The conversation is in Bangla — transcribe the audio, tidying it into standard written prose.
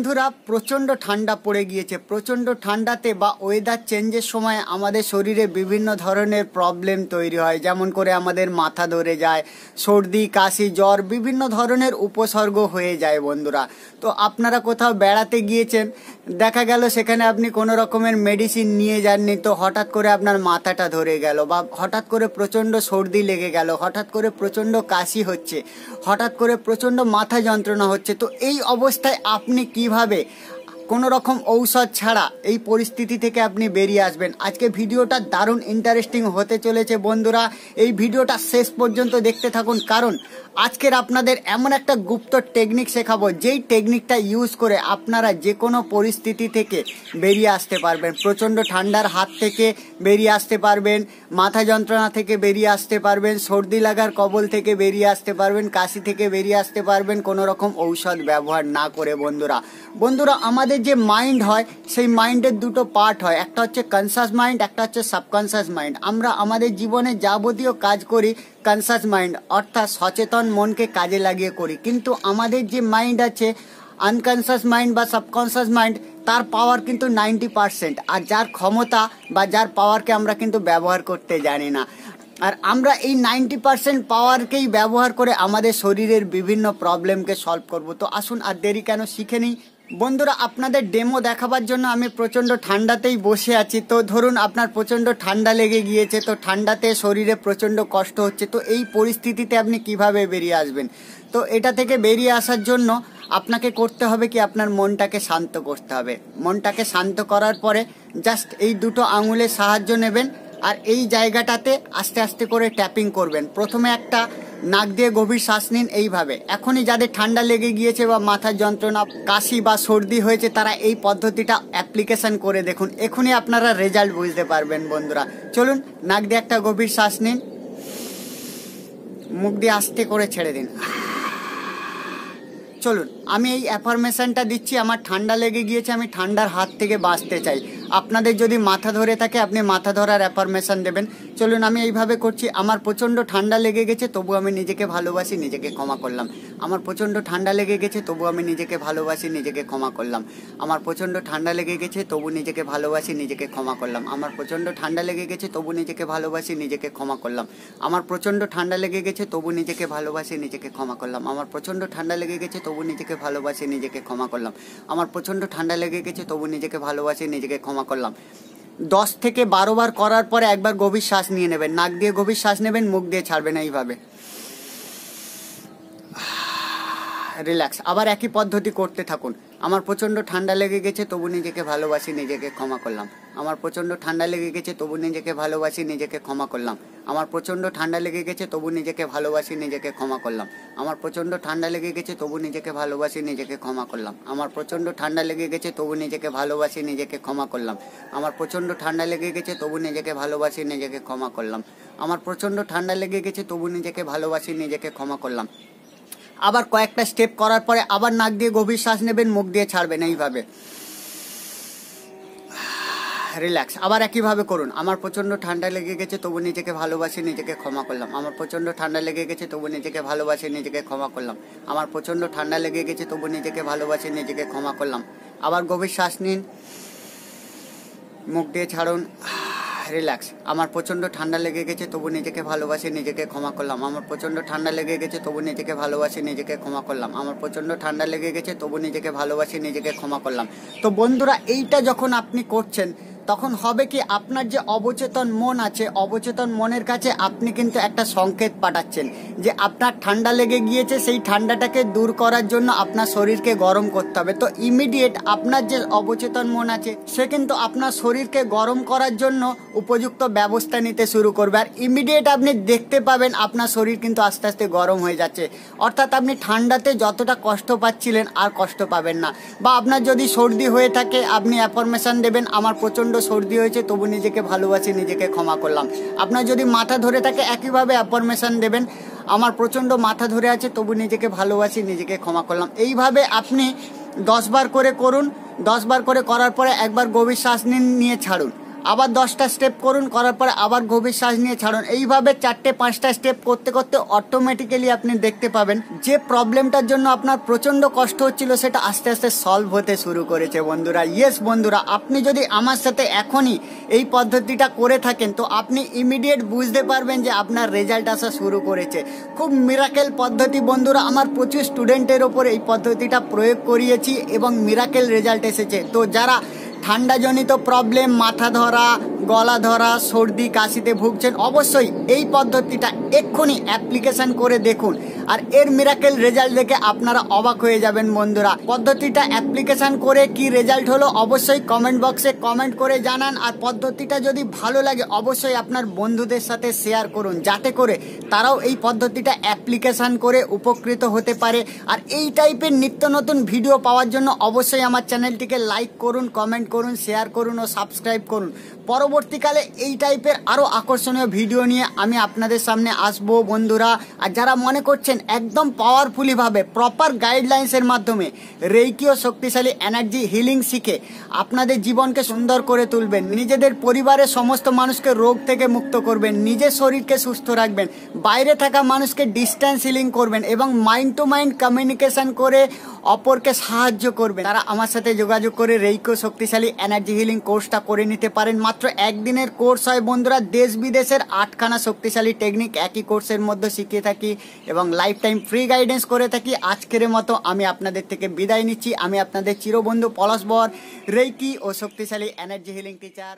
বন্ধুরা প্রচণ্ড ঠান্ডা পড়ে গিয়েছে। প্রচণ্ড ঠান্ডাতে বা ওয়েদার চেঞ্জের সময় আমাদের শরীরে বিভিন্ন ধরনের প্রবলেম তৈরি হয়, যেমন করে আমাদের মাথা ধরে যায়, সর্দি কাশি জ্বর বিভিন্ন ধরনের উপসর্গ হয়ে যায়। বন্ধুরা, তো আপনারা কোথাও বেড়াতে গিয়েছেন, দেখা গেল সেখানে আপনি কোনো রকমের মেডিসিন নিয়ে যাননি, তো হঠাৎ করে আপনার মাথাটা ধরে গেল, বা হঠাৎ করে প্রচণ্ড সর্দি লেগে গেল, হঠাৎ করে প্রচণ্ড কাশি হচ্ছে, হঠাৎ করে প্রচণ্ড মাথা যন্ত্রণা হচ্ছে। তো এই অবস্থায় আপনি কিভাবে কোনো রকম ঔষধ ছাড়া এই পরিস্থিতি থেকে আপনি বেরিয়ে আসবেন? আজকে ভিডিওটা দারুণ ইন্টারেস্টিং হতে চলেছে বন্ধুরা, এই ভিডিওটা শেষ পর্যন্ত দেখতে থাকুন, কারণ আজকের আপনাদের এমন একটা গুপ্ত টেকনিক শেখাবো, যেই টেকনিকটা ইউজ করে আপনারা যে কোনো পরিস্থিতি থেকে বেরিয়ে আসতে পারবেন। প্রচণ্ড ঠান্ডার হাত থেকে বেরিয়ে আসতে পারবেন, মাথা যন্ত্রণা থেকে বেরিয়ে আসতে পারবেন, সর্দি লাগার কবল থেকে বেরিয়ে আসতে পারবেন, কাশি থেকে বেরিয়ে আসতে পারবেন কোনো রকম ঔষধ ব্যবহার না করে। বন্ধুরা আমাদের যে মাইন্ড হয়, সেই মাইন্ডের দুটো পার্ট হয়, একটা হচ্ছে কনসাস মাইন্ড, একটা হচ্ছে সাবকনসাস মাইন্ড। আমরা আমাদের জীবনে যাবতীয় কাজ করি কনসাস মাইন্ড অর্থাৎ সচেতন মনকে কাজে লাগিয়ে করি, কিন্তু আমাদের যে মাইন্ড আছে আনকনসাস মাইন্ড বা সাবকনসাস মাইন্ড, তার পাওয়ার কিন্তু 90%, আর যার ক্ষমতা বা যার পাওয়ারকে আমরা কিন্তু ব্যবহার করতে জানি না। আর আমরা এই 90% পাওয়ারকেই ব্যবহার করে আমাদের শরীরের বিভিন্ন প্রবলেমকে সলভ করব। তো আসুন আর দেরি কেন, শিখে নিই। বন্ধুরা, আপনাদের ডেমো দেখাবার জন্য আমি প্রচণ্ড ঠান্ডাতেই বসে আছি। তো ধরুন আপনার প্রচণ্ড ঠান্ডা লেগে গিয়েছে, তো ঠান্ডাতে শরীরে প্রচণ্ড কষ্ট হচ্ছে, তো এই পরিস্থিতিতে আপনি কিভাবে বেরিয়ে আসবেন? তো এটা থেকে বেরিয়ে আসার জন্য আপনাকে করতে হবে কি, আপনার মনটাকে শান্ত করতে হবে। মনটাকে শান্ত করার পরে জাস্ট এই দুটো আঙুলের সাহায্য নেবেন, আর এই জায়গাটাতে আস্তে আস্তে করে ট্যাপিং করবেন। প্রথমে একটা নাক দিয়ে গভীর শ্বাস নিন এইভাবে। এখনই যাদের ঠান্ডা লেগে গিয়েছে বা মাথার যন্ত্রণা, কাশি বা সর্দি হয়েছে, তারা এই পদ্ধতিটা অ্যাপ্লিকেশন করে দেখুন, এখনই আপনারা রেজাল্ট বুঝতে পারবেন। বন্ধুরা চলুন, নাক দিয়ে একটা গভীর শ্বাস নিন, মুখ দিয়ে আস্তে করে ছেড়ে দিন। চলুন, আমি এই অ্যাফার্মেশনটা দিচ্ছি, আমার ঠান্ডা লেগে গিয়েছে, আমি ঠান্ডার হাত থেকে বাঁচতে চাই। আপনাদের যদি মাথা ধরে থাকে, আপনি মাথা ধরার অ্যাফার্মেশন দেবেন। চলুন, আমি এইভাবে করছি। আমার প্রচণ্ড ঠান্ডা লেগে গেছে, তবু আমি নিজেকে ভালোবাসি, নিজেকে ক্ষমা করলাম। আমার প্রচণ্ড ঠান্ডা লেগে গেছে, তবু আমি নিজেকে ভালোবাসি, নিজেকে ক্ষমা করলাম। আমার প্রচণ্ড ঠান্ডা লেগে গেছে, তবু নিজেকে ভালোবাসি, নিজেকে ক্ষমা করলাম। আমার প্রচণ্ড ঠান্ডা লেগে গেছে, তবু নিজেকে ভালোবাসি, নিজেকে ক্ষমা করলাম। আমার প্রচণ্ড ঠান্ডা লেগে গেছে, তবু নিজেকে ভালোবাসি, নিজেকে ক্ষমা করলাম। আমার প্রচণ্ড ঠান্ডা লেগে গেছে, তবু নিজেকে ভালোবাসি, নিজেকে ক্ষমা করলাম। আমার প্রচণ্ড ঠান্ডা লেগে গেছে, তবু নিজেকে ভালোবাসি, নিজেকে ক্ষমা করলাম। 10 থেকে 12 বার করার পরে একবার গভীর শ্বাস নিয়ে নেবেন, নাক দিয়ে গভীর শ্বাস নেবেন, মুখ দিয়ে ছাড়বেন এইভাবে, রিল্যাক্স। আবার একই পদ্ধতি করতে থাকুন। আমার প্রচণ্ড ঠান্ডা লেগে গেছে, তবু নিজেকে ভালোবাসি, নিজেকে ক্ষমা করলাম। আমার প্রচণ্ড ঠান্ডা লেগে গেছে, তবু নিজেকে ভালোবাসি, নিজেকে ক্ষমা করলাম। আমার প্রচণ্ড ঠান্ডা লেগে গেছে, তবু নিজেকে ভালোবাসি, নিজেকে ক্ষমা করলাম। আমার প্রচণ্ড ঠান্ডা লেগে গেছে, তবু নিজেকে ভালোবাসি, নিজেকে ক্ষমা করলাম। আমার প্রচণ্ড ঠান্ডা লেগে গেছে, তবু নিজেকে ভালোবাসি, নিজেকে ক্ষমা করলাম। আমার প্রচণ্ড ঠান্ডা লেগে গেছে, তবু নিজেকে ভালোবাসি, নিজেকে ক্ষমা করলাম। আমার প্রচণ্ড ঠান্ডা লেগে গেছে, তবু নিজেকে ভালোবাসি, নিজেকে ক্ষমা করলাম। আবার কয়েকটা স্টেপ করার পরে আবার নাক দিয়ে গভীর শ্বাস নেবেন, মুখ দিয়ে ছাড়বেন এইভাবে, রিল্যাক্স। আবার একইভাবে করুন। আমার প্রচণ্ড ঠান্ডা লেগে গেছে, তবু নিজেকে ভালোবাসি, নিজেকে ক্ষমা করলাম। আমার প্রচণ্ড ঠান্ডা লেগে গেছে, তবু নিজেকে ভালোবাসি, নিজেকে ক্ষমা করলাম। আমার প্রচণ্ড ঠান্ডা লেগে গেছে, তবু নিজেকে ভালোবাসি, নিজেকে ক্ষমা করলাম। আবার গভীর শ্বাস নিন, মুখ দিয়ে ছাড়ুন, রিল্যাক্স। আমার প্রচণ্ড ঠান্ডা লেগে গেছে, তবু নিজেকে ভালোবাসি, নিজেকে ক্ষমা করলাম। আমার প্রচণ্ড ঠান্ডা লেগে গেছে, তবু নিজেকে ভালোবাসি, নিজেকে ক্ষমা করলাম। আমার প্রচণ্ড ঠান্ডা লেগে গেছে, তবু নিজেকে ভালোবাসি, নিজেকে ক্ষমা করলাম। তো বন্ধুরা, এইটা যখন আপনি করছেন, তখন হবে কি, আপনার যে অবচেতন মন আছে, অবচেতন মনের কাছে আপনি কিন্তু একটা সংকেত পাঠাচ্ছেন যে আপনার ঠান্ডা লেগে গিয়েছে, সেই ঠান্ডাটাকে দূর করার জন্য আপনার শরীরকে গরম করতে হবে। তো ইমিডিয়েট আপনার যে অবচেতন মন আছে, সে কিন্তু আপনার শরীরকে গরম করার জন্য উপযুক্ত ব্যবস্থা নিতে শুরু করবে, আর ইমিডিয়েট আপনি দেখতে পাবেন আপনার শরীর কিন্তু আস্তে আস্তে গরম হয়ে যাচ্ছে। অর্থাৎ আপনি ঠান্ডাতে যতটা কষ্ট পাচ্ছিলেন আর কষ্ট পাবেন না। বা আপনার যদি সর্দি হয়ে থাকে, আপনি অ্যাফার্মেশন দেবেন, আমার প্রচণ্ড সর্দি হয়েছে, তবু নিজেকে ভালোবাসি, নিজেকে ক্ষমা করলাম। আপনার যদি মাথা ধরে থাকে, একইভাবে অ্যাফার্মেশন দেবেন, আমার প্রচণ্ড মাথা ধরে আছে, তবু নিজেকে ভালোবাসি, নিজেকে ক্ষমা করলাম। এইভাবে আপনি 10 বার করে করুন। 10 বার করে করার পরে একবার গভীর শ্বাস নিয়ে ছাড়ুন। আবার 10টা স্টেপ করুন, করার পরে আবার গভীর শ্বাস নিয়ে ছাড়ুন। এইভাবে 4-5টা স্টেপ করতে করতে অটোমেটিক্যালি আপনি দেখতে পাবেন যে প্রবলেমটার জন্য আপনার প্রচন্ড কষ্ট হচ্ছিল সেটা আস্তে আস্তে সলভ হতে শুরু করেছে বন্ধুরা। ইয়েস বন্ধুরা, আপনি যদি আমার সাথে এখনই এই পদ্ধতিটা করে থাকেন তো আপনি ইমিডিয়েট বুঝতে পারবেন যে আপনার রেজাল্ট আসা শুরু করেছে। খুব মিরাকেল পদ্ধতি বন্ধুরা, আমার প্রচুর স্টুডেন্টের ওপর এই পদ্ধতিটা প্রয়োগ করিয়েছি এবং মিরাকেল রেজাল্ট এসেছে। তো যারা ঠান্ডাজনিত প্রবলেম, মাথা ধরা, গলা ধরা, সর্দি কাশিতে ভুগছেন, অবশ্যই এই পদ্ধতিটা এক্ষুনি অ্যাপ্লিকেশন করে দেখুন, আর এর মিরাকেল রেজাল্ট দেখে আপনারা অবাক হয়ে যাবেন বন্ধুরা। পদ্ধতিটা অ্যাপ্লিকেশন করে কি রেজাল্ট হলো অবশ্যই কমেন্ট বক্সে কমেন্ট করে জানান, আর পদ্ধতিটা যদি ভালো লাগে অবশ্যই আপনার বন্ধুদের সাথে শেয়ার করুন যাতে করে তারাও এই পদ্ধতিটা অ্যাপ্লিকেশন করে উপকৃত হতে পারে। আর এই টাইপের নিত্য নতুন ভিডিও পাওয়ার জন্য অবশ্যই আমার চ্যানেলটিকে লাইক করুন, কমেন্ট করুন, শেয়ার করুন ও সাবস্ক্রাইব করুন। পরবর্তীকালে এই টাইপের আরও আকর্ষণীয় ভিডিও নিয়ে আমি আপনাদের সামনে আসবো বন্ধুরা। আর যারা মনে করছেন একদম পাওয়ারফুলিভাবে প্রপার গাইডলাইন্সের মাধ্যমে রেইকি ও শক্তিশালী এনার্জি হিলিং শিখে আপনাদের জীবনকে সুন্দর করে তুলবেন, নিজেদের পরিবারের সমস্ত মানুষকে রোগ থেকে মুক্ত করবেন, নিজের শরীরকে সুস্থ রাখবেন, বাইরে থাকা মানুষকে ডিস্ট্যান্স হিলিং করবেন এবং মাইন্ড টু মাইন্ড কমিউনিকেশন করে অপরকে সাহায্য করবেন, তারা আমার সাথে যোগাযোগ করে রেইকি ও শক্তিশালী এনার্জি হিলিং কোর্সটা করে নিতে পারেন। মাত্র একদিনের কোর্স হয় বন্ধুরা। দেশ বিদেশের 8খানা শক্তিশালী টেকনিক একই কোর্সের মধ্যে শিখিয়ে থাকি এবং লাইফ টাইম ফ্রি গাইডেন্স করে থাকি। আজকের মতো আমি আপনাদের থেকে বিদায় নিচ্ছি। আমি আপনাদের চিরবন্ধু পলাশ বর, রেইকি ও শক্তিশালী এনার্জি হিলিং টিচার।